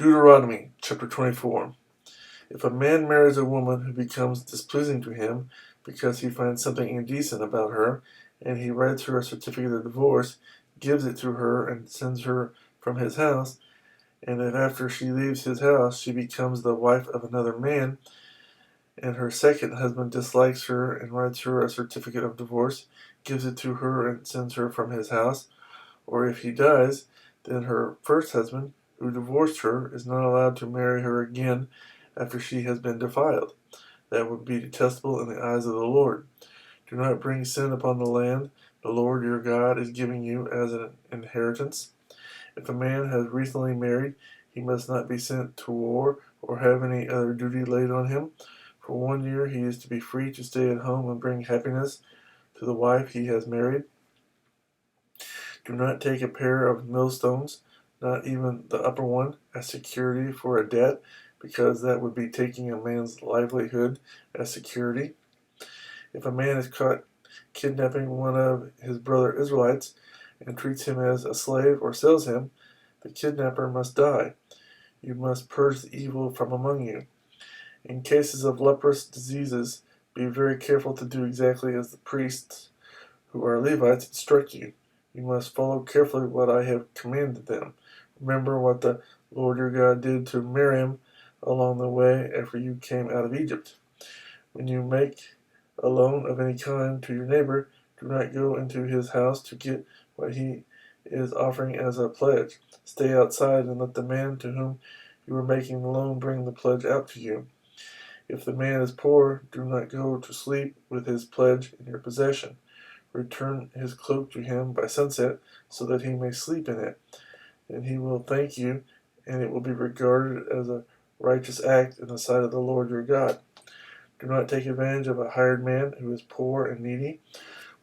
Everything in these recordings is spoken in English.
Deuteronomy chapter 24. If a man marries a woman who becomes displeasing to him because he finds something indecent about her, and he writes her a certificate of divorce, gives it to her, and sends her from his house, and if after she leaves his house she becomes the wife of another man, and her second husband dislikes her and writes her a certificate of divorce, gives it to her, and sends her from his house, or if he dies, then her first husband, who divorced her, is not allowed to marry her again after she has been defiled. That would be detestable in the eyes of the Lord. Do not bring sin upon the land the Lord your God is giving you as an inheritance. If a man has recently married, he must not be sent to war or have any other duty laid on him. For 1 year he is to be free to stay at home and bring happiness to the wife he has married. Do not take a pair of millstones, not even the upper one, as security for a debt, because that would be taking a man's livelihood as security. If a man is caught kidnapping one of his brother Israelites and treats him as a slave or sells him, the kidnapper must die. You must purge the evil from among you. In cases of leprous diseases, be very careful to do exactly as the priests, who are Levites, instruct you. You must follow carefully what I have commanded them. Remember what the Lord your God did to Miriam along the way after you came out of Egypt. When you make a loan of any kind to your neighbor, do not go into his house to get what he is offering as a pledge. Stay outside and let the man to whom you are making the loan bring the pledge out to you. If the man is poor, do not go to sleep with his pledge in your possession. Return his cloak to him by sunset, so that he may sleep in it, and he will thank you, and it will be regarded as a righteous act in the sight of the Lord your God. Do not take advantage of a hired man who is poor and needy,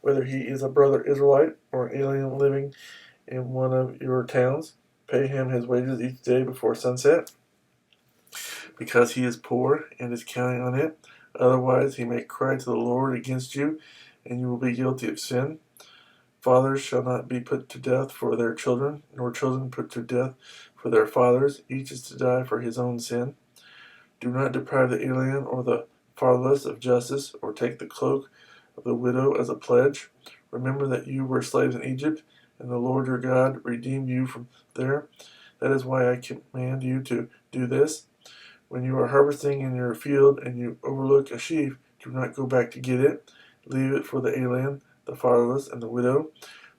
whether he is a brother Israelite or an alien living in one of your towns. Pay him his wages each day before sunset, because he is poor and is counting on it. Otherwise he may cry to the Lord against you, and you will be guilty of sin. Fathers shall not be put to death for their children, nor children put to death for their fathers. Each is to die for his own sin. Do not deprive the alien or the fatherless of justice, or take the cloak of the widow as a pledge. Remember that you were slaves in Egypt, and the Lord your God redeemed you from there. That is why I command you to do this. When you are harvesting in your field and you overlook a sheaf, do not go back to get it. Leave it for the alien, the fatherless, and the widow,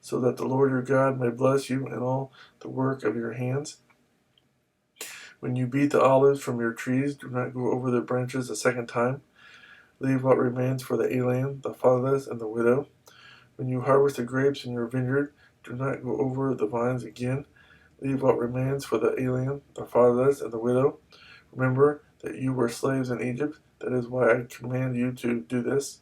so that the Lord your God may bless you in all the work of your hands. When you beat the olives from your trees, do not go over the branches a second time. Leave what remains for the alien, the fatherless, and the widow. When you harvest the grapes in your vineyard, do not go over the vines again. Leave what remains for the alien, the fatherless, and the widow. Remember that you were slaves in Egypt. That is why I command you to do this.